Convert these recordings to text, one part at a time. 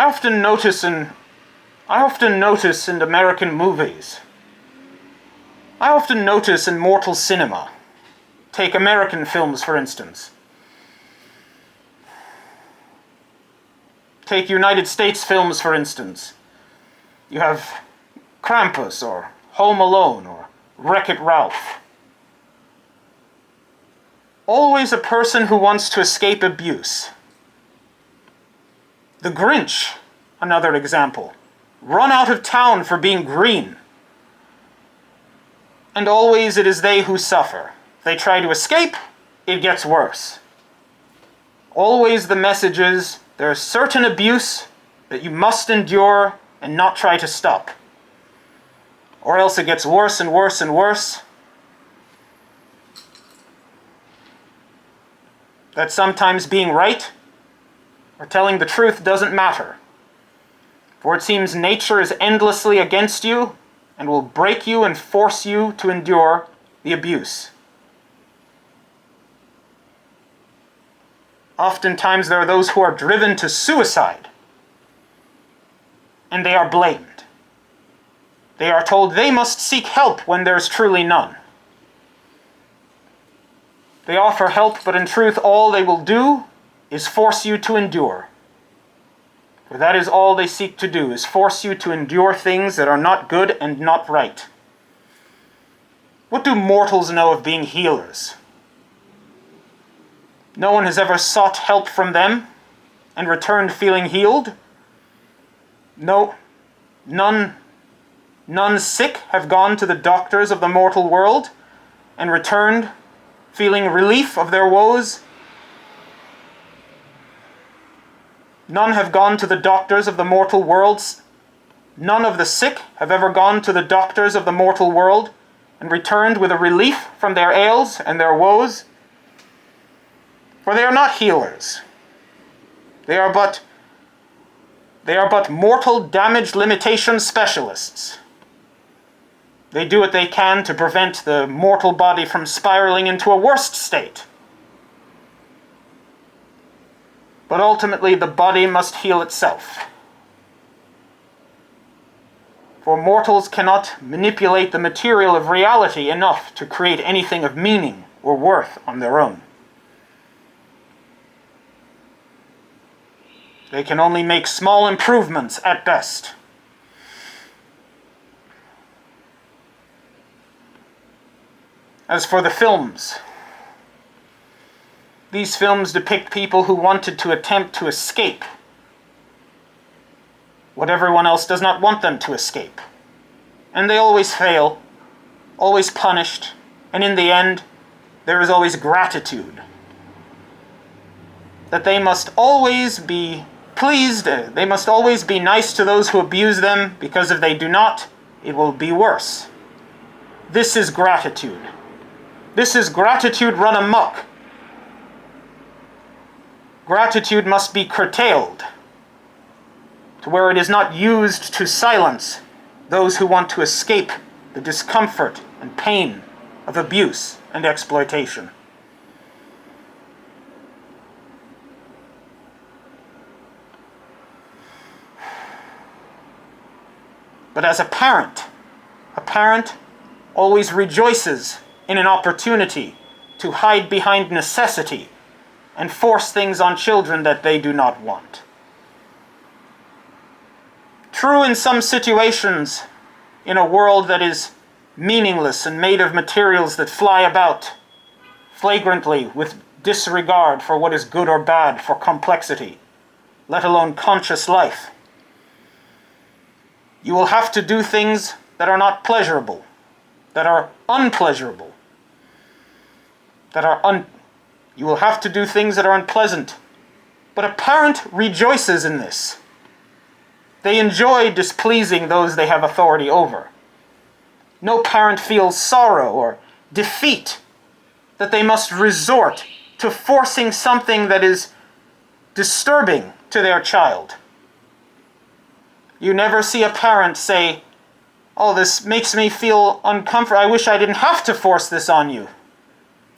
I often notice in American movies, I often notice in mortal cinema, take American films for instance, take United States films for instance, you have Krampus or Home Alone or Wreck-It Ralph. Always a person who wants to escape abuse. The Grinch, another example, run out of town for being green. And always it is they who suffer. They try to escape, it gets worse. Always the message is, there is certain abuse that you must endure and not try to stop. Or else it gets worse and worse and worse. That sometimes being right or telling the truth doesn't matter. For it seems nature is endlessly against you and will break you and force you to endure the abuse. Oftentimes there are those who are driven to suicide, and they are blamed. They are told they must seek help when there is truly none. They offer help, but in truth all they will do is force you to endure. For that is all they seek to do, is force you to endure things that are not good and not right. What do mortals know of being healers? No one has ever sought help from them and returned feeling healed. No, none sick have gone to the doctors of the mortal world and returned feeling relief of their woes. None have gone to the doctors of the mortal worlds. None of the sick have ever gone to the doctors of the mortal world and returned with a relief from their ails and their woes. For they are not healers. They are but mortal damage limitation specialists. They do what they can to prevent the mortal body from spiraling into a worse state. But ultimately, the body must heal itself. For mortals cannot manipulate the material of reality enough to create anything of meaning or worth on their own. They can only make small improvements at best. As for the films, these films depict people who wanted to attempt to escape what everyone else does not want them to escape. And they always fail, always punished, and in the end, there is always gratitude. That they must always be pleased, they must always be nice to those who abuse them, because if they do not, it will be worse. This is gratitude. This is gratitude run amok. Gratitude must be curtailed to where it is not used to silence those who want to escape the discomfort and pain of abuse and exploitation. But as a parent always rejoices in an opportunity to hide behind necessity and force things on children that they do not want. True in some situations, in a world that is meaningless and made of materials that fly about flagrantly with disregard for what is good or bad for complexity, let alone conscious life. You will have to do things that are not pleasurable, that are unpleasurable, you will have to do things that are unpleasant. But a parent rejoices in this. They enjoy displeasing those they have authority over. No parent feels sorrow or defeat that they must resort to forcing something that is disturbing to their child. You never see a parent say, "Oh, this makes me feel uncomfortable. I wish I didn't have to force this on you.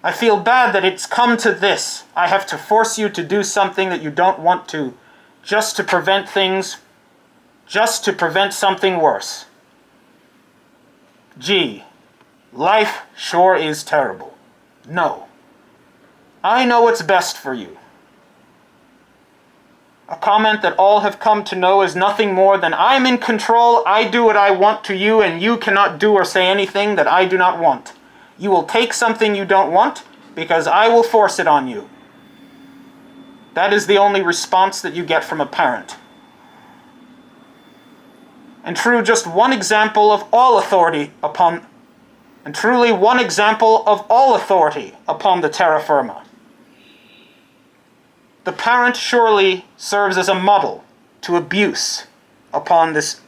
I feel bad that it's come to this. I have to force you to do something that you don't want to just to prevent something worse. Gee, life sure is terrible. No. I know what's best for you. A comment that all have come to know is nothing more than I'm in control, I do what I want to you, and you cannot do or say anything that I do not want. You will take something you don't want because I will force it on you. That is the only response that you get from a parent. And truly one example of all authority upon the terra firma. The parent surely serves as a model to abuse upon this.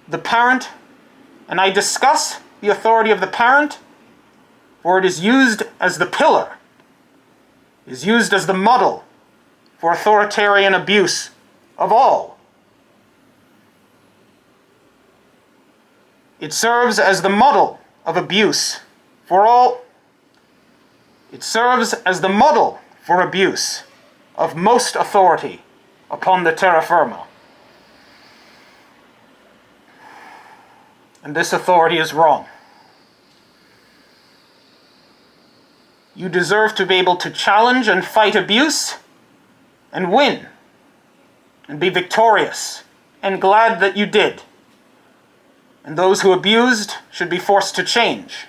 The parent, and I discuss the authority of the parent, for it is used as the pillar, is used as the model for authoritarian abuse of all. It serves as the model of abuse for all. It serves as the model for abuse of most authority upon the terra firma. And this authority is wrong. You deserve to be able to challenge and fight abuse and win and be victorious and glad that you did. And those who abused should be forced to change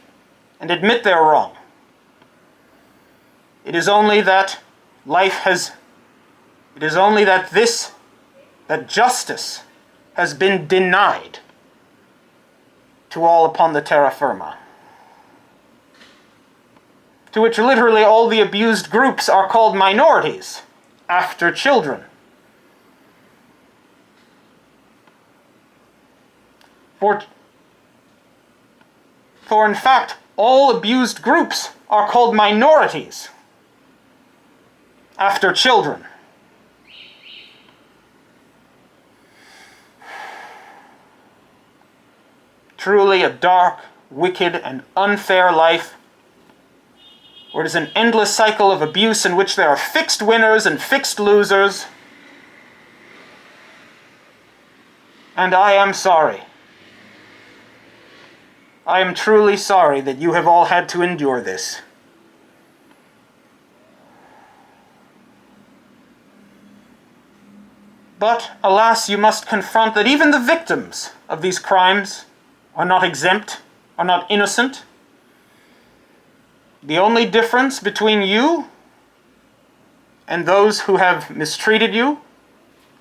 and admit they're wrong. It is only that justice has been denied to all upon the terra firma, to which literally all the abused groups are called minorities, after children. For in fact, all abused groups are called minorities, after children. Truly a dark, wicked, and unfair life, where it is an endless cycle of abuse in which there are fixed winners and fixed losers. And I am sorry. I am truly sorry that you have all had to endure this. But, alas, you must confront that even the victims of these crimes are not exempt, are not innocent. The only difference between you and those who have mistreated you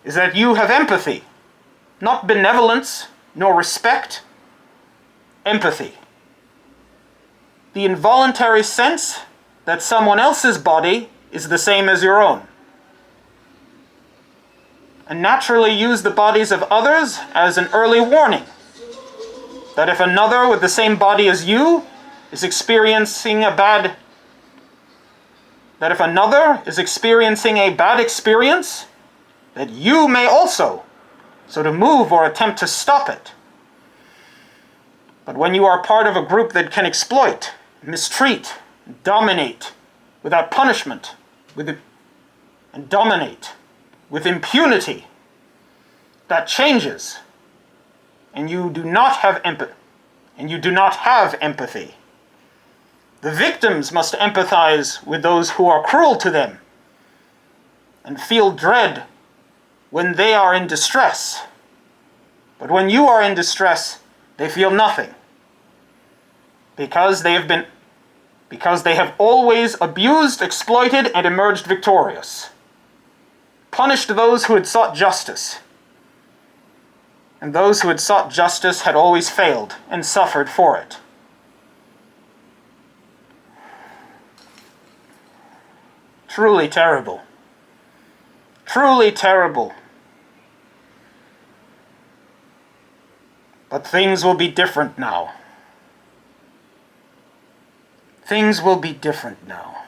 is that you have empathy, not benevolence, nor respect, empathy. The involuntary sense that someone else's body is the same as your own, and naturally use the bodies of others as an early warning that if another with the same body as you is experiencing a bad experience, that you may also, so to move or attempt to stop it. But when you are part of a group that can exploit, mistreat, dominate without punishment, and dominate with impunity, that changes, and you do not have empathy. The victims must empathize with those who are cruel to them and feel dread when they are in distress. But when you are in distress, they feel nothing, because they have always abused, exploited, and emerged victorious, punished those who had sought justice, and those who had sought justice had always failed and suffered for it. Truly terrible. Truly terrible. But things will be different now. Things will be different now.